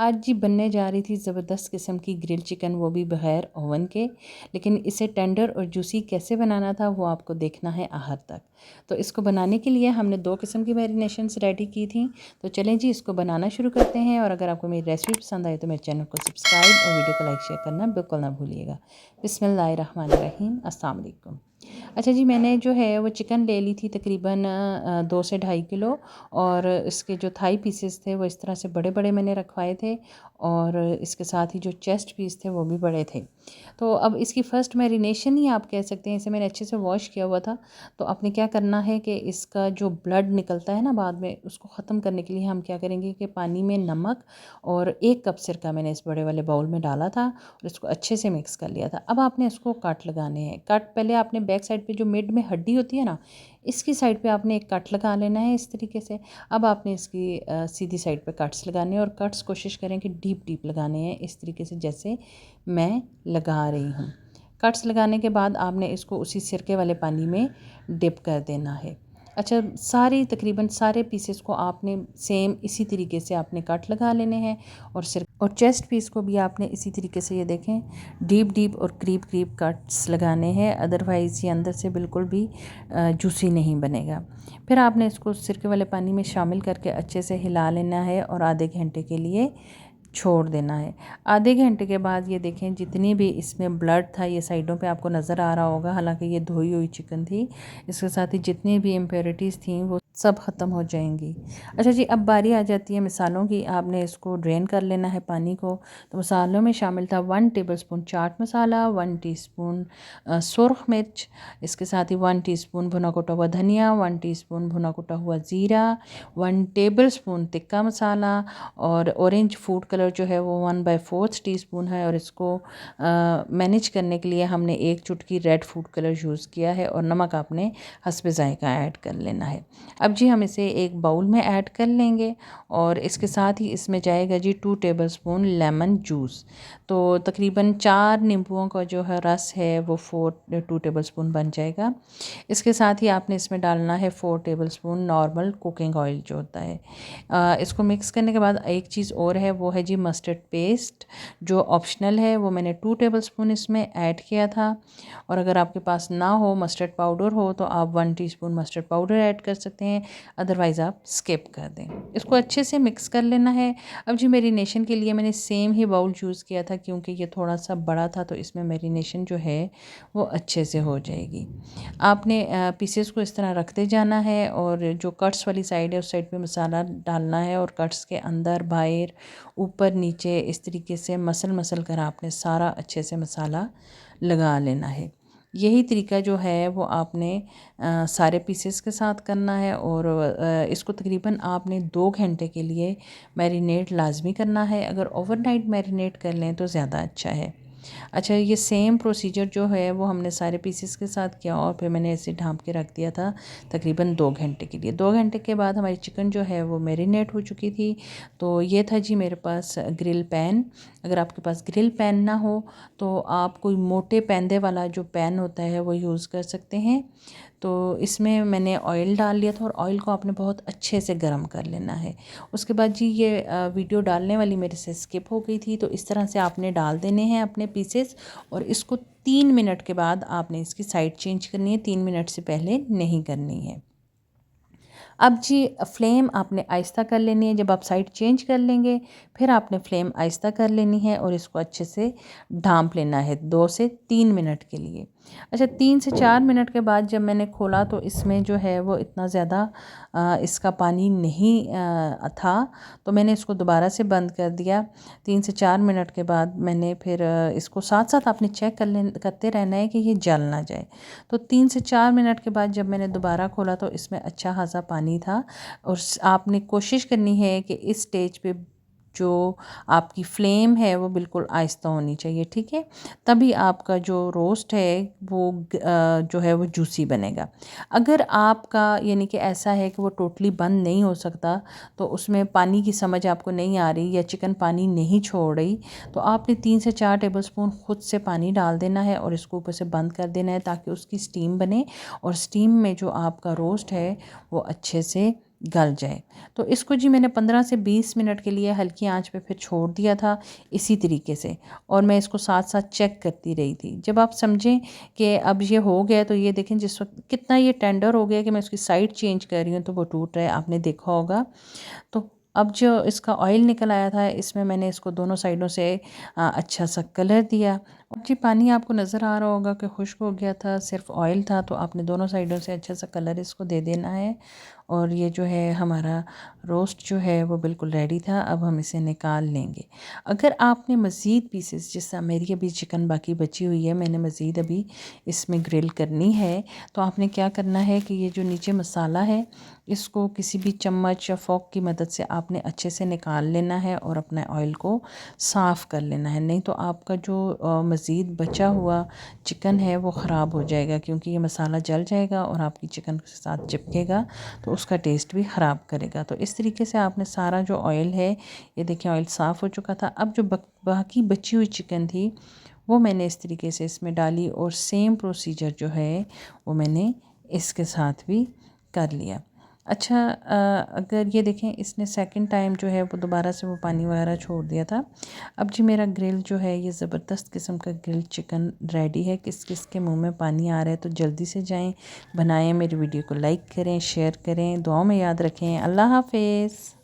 आज जी बनने जा रही थी ज़बरदस्त किस्म की ग्रिल चिकन, वो भी बग़ैर ओवन के। लेकिन इसे टेंडर और जूसी कैसे बनाना था वो आपको देखना है आखिर तक। तो इसको बनाने के लिए हमने 2 किस्म की मैरिनेशंस रेडी की थी। तो चलें जी इसको बनाना शुरू करते हैं। और अगर आपको मेरी रेसिपी पसंद आए तो मेरे चैनल को सब्सक्राइब और वीडियो को लाइक शेयर करना बिल्कुल ना भूलिएगा। बिस्मिल्लाहिर्रहमानिर्रहीम, अस्सलाम वालेकुम। अच्छा जी, मैंने जो है वो चिकन ले ली थी तकरीबन 2 से ढाई किलो। और इसके जो थाई पीसेस थे वो इस तरह से बड़े बड़े मैंने रखवाए थे। और इसके साथ ही जो चेस्ट पीस थे वो भी बड़े थे। तो अब इसकी फ़र्स्ट मैरिनेशन ही आप कह सकते हैं, इसे मैंने अच्छे से वॉश किया हुआ था। तो आपने क्या करना है कि इसका जो ब्लड निकलता है ना बाद में, उसको ख़त्म करने के लिए हम क्या करेंगे कि पानी में नमक और 1 कप सिरका मैंने इस बड़े वाले बाउल में डाला था और इसको अच्छे से मिक्स कर लिया था। अब आपने इसको कट लगाने हैं। कट पहले आपने बैक साइड पे जो मिड में हड्डी होती है ना, इसकी साइड पे आपने एक कट लगा लेना है इस तरीके से। अब आपने इसकी सीधी साइड पे कट्स लगाने हैं और कट्स कोशिश करें कि डीप डीप लगाने हैं इस तरीके से जैसे मैं लगा रही हूँ। कट्स लगाने के बाद आपने इसको उसी सिरके वाले पानी में डिप कर देना है। अच्छा, तकरीबन सारे पीसेस को आपने सेम इसी तरीके से आपने कट लगा लेने हैं। और चेस्ट पीस को भी आपने इसी तरीके से, ये देखें, डीप डीप और क्रीप क्रीप कट्स लगाने हैं, अदरवाइज़ ये अंदर से बिल्कुल भी जूसी नहीं बनेगा। फिर आपने इसको सिरके वाले पानी में शामिल करके अच्छे से हिला लेना है और आधे घंटे के लिए छोड़ देना है। आधे घंटे के बाद ये देखें, जितनी भी इसमें ब्लड था ये साइडों पे आपको नज़र आ रहा होगा, हालांकि ये धोई हुई चिकन थी। इसके साथ ही जितनी भी इम्प्योरिटीज़ थी वो सब ख़त्म हो जाएंगी। अच्छा जी, अब बारी आ जाती है मसालों की। आपने इसको ड्रेन कर लेना है पानी को। तो मसालों में शामिल था 1 टेबलस्पून चाट मसाला, 1 टीस्पून सुरख मिर्च, इसके साथ ही 1 टीस्पून भुना कुटा हुआ धनिया, 1 टीस्पून भुना कुटा हुआ ज़ीरा, 1 टेबलस्पून तिक्का मसाला, और ऑरेंज फूड कलर जो है वो 1/4 टीस्पून है। और इसको मैनेज करने के लिए हमने 1 चुटकी रेड फूड कलर यूज़ किया है। और नमक आपने हस्बे ज़ायका ऐड कर लेना है। अब जी हम इसे एक बाउल में ऐड कर लेंगे और इसके साथ ही इसमें जाएगा जी 2 टेबलस्पून लेमन जूस। तो तकरीबन 4 नींबुओं का जो है रस है वो 2 टेबलस्पून बन जाएगा। इसके साथ ही आपने इसमें डालना है 4 टेबलस्पून नॉर्मल कुकिंग ऑयल जो होता है। इसको मिक्स करने के बाद एक चीज़ और है, वो है जी मस्टर्ड पेस्ट, जो ऑप्शनल है। वो मैंने 2 टेबलस्पून इसमें ऐड किया था। और अगर आपके पास ना हो, मस्टर्ड पाउडर हो, तो आप 1 टीस्पून मस्टर्ड पाउडर ऐड कर सकते हैं, अदरवाइज़ आप स्किप कर दें। इसको अच्छे से मिक्स कर लेना है। अब जी मैरिनेशन के लिए मैंने सेम ही बाउल यूज़ किया था क्योंकि ये थोड़ा सा बड़ा था, तो इसमें मैरिनेशन जो है वो अच्छे से हो जाएगी। आपने पीसेस को इस तरह रखते जाना है और जो कट्स वाली साइड है उस साइड पे मसाला डालना है और कट्स के अंदर बाहर ऊपर नीचे इस तरीके से मसल मसल कर आपने सारा अच्छे से मसाला लगा लेना है। यही तरीका जो है वो आपने सारे पीसेस के साथ करना है। और इसको तकरीबन आपने 2 घंटे के लिए मैरिनेट लाजमी करना है। अगर ओवरनाइट मैरिनेट कर लें तो ज़्यादा अच्छा है। अच्छा, ये सेम प्रोसीजर जो है वो हमने सारे पीसेस के साथ किया और फिर मैंने ऐसे ढाँप के रख दिया था तकरीबन 2 घंटे के लिए। 2 घंटे के बाद हमारी चिकन जो है वो मैरिनेट हो चुकी थी। तो ये था जी मेरे पास ग्रिल पैन। अगर आपके पास ग्रिल पैन ना हो तो आप कोई मोटे पैंदे वाला जो पैन होता है वो यूज़ कर सकते हैं। तो इसमें मैंने ऑयल डाल लिया था और ऑयल को आपने बहुत अच्छे से गर्म कर लेना है। उसके बाद जी ये वीडियो डालने वाली मेरे से स्किप हो गई थी, तो इस तरह से आपने डाल देने हैं अपने पीसेस। और इसको 3 मिनट के बाद आपने इसकी साइड चेंज करनी है, 3 मिनट से पहले नहीं करनी है। अब जी फ्लेम आपने आहिस्ता कर लेनी है। जब आप साइड चेंज कर लेंगे फिर आपने फ्लेम आहिस्ता कर लेनी है और इसको अच्छे से ढाँप लेना है 2 से 3 मिनट के लिए। अच्छा, 3 से 4 मिनट के बाद जब मैंने खोला तो इसमें जो है वो इतना ज़्यादा इसका पानी नहीं था। तो मैंने इसको दोबारा से बंद कर दिया। 3 से 4 मिनट के बाद मैंने फिर इसको साथ साथ आपने चेक करते रहना है कि ये जल ना जाए। तो 3 से 4 मिनट के बाद जब मैंने दोबारा खोला तो इसमें अच्छा खासा पानी था। और आपने कोशिश करनी है कि इस स्टेज पे जो आपकी फ्लेम है वो बिल्कुल आहिस्ता होनी चाहिए, ठीक है। तभी आपका जो रोस्ट है वो जो है वो जूसी बनेगा। अगर आपका यानी कि ऐसा है कि वो टोटली बंद नहीं हो सकता, तो उसमें पानी की समझ आपको नहीं आ रही या चिकन पानी नहीं छोड़ रही, तो आपने 3 से 4 टेबलस्पून खुद से पानी डाल देना है और इसको ऊपर से बंद कर देना है ताकि उसकी स्टीम बने और स्टीम में जो आपका रोस्ट है वो अच्छे से गल जाए। तो इसको जी मैंने 15 से 20 मिनट के लिए हल्की आंच पे फिर छोड़ दिया था इसी तरीके से, और मैं इसको साथ साथ चेक करती रही थी। जब आप समझें कि अब ये हो गया, तो ये देखें जिस वक्त कितना ये टेंडर हो गया कि मैं उसकी साइड चेंज कर रही हूँ तो वो टूट रहा है, आपने देखा होगा। तो अब जो इसका ऑयल निकल आया था, इसमें मैंने इसको दोनों साइडों से अच्छा सा कलर दिया। अब जी पानी आपको नज़र आ रहा होगा कि खुश्क हो गया था, सिर्फ ऑयल था, तो आपने दोनों साइडों से अच्छा सा कलर इसको दे देना है। और ये जो है हमारा रोस्ट जो है वो बिल्कुल रेडी था। अब हम इसे निकाल लेंगे। अगर आपने मज़ीद पीसेस, जैसा मेरी अभी चिकन बाकी बची हुई है, मैंने मज़ीद अभी इसमें ग्रिल करनी है, तो आपने क्या करना है कि ये जो नीचे मसाला है, इसको किसी भी चम्मच या फोक की मदद से आपने अच्छे से निकाल लेना है और अपने ऑयल को साफ़ कर लेना है। नहीं तो आपका जो मज़ीद बचा हुआ चिकन है वो ख़राब हो जाएगा, क्योंकि ये मसाला जल जाएगा और आपकी चिकन के साथ चिपकेगा तो उसका टेस्ट भी ख़राब करेगा। तो इस तरीके से आपने सारा जो ऑयल है, ये देखिए ऑयल साफ़ हो चुका था। अब जो बाकी बची हुई चिकन थी वो मैंने इस तरीके से इसमें डाली, और सेम प्रोसीजर जो है वो मैंने इसके साथ भी कर लिया। अच्छा, अगर ये देखें इसने सेकंड टाइम जो है वो दोबारा से वो पानी वगैरह छोड़ दिया था। अब जी मेरा ग्रिल जो है, ये ज़बरदस्त किस्म का ग्रिल चिकन रेडी है। किस किस के मुंह में पानी आ रहा है तो जल्दी से जाएं, बनाएं। मेरी वीडियो को लाइक करें, शेयर करें, दुआओं में याद रखें। अल्लाह हाफिज़।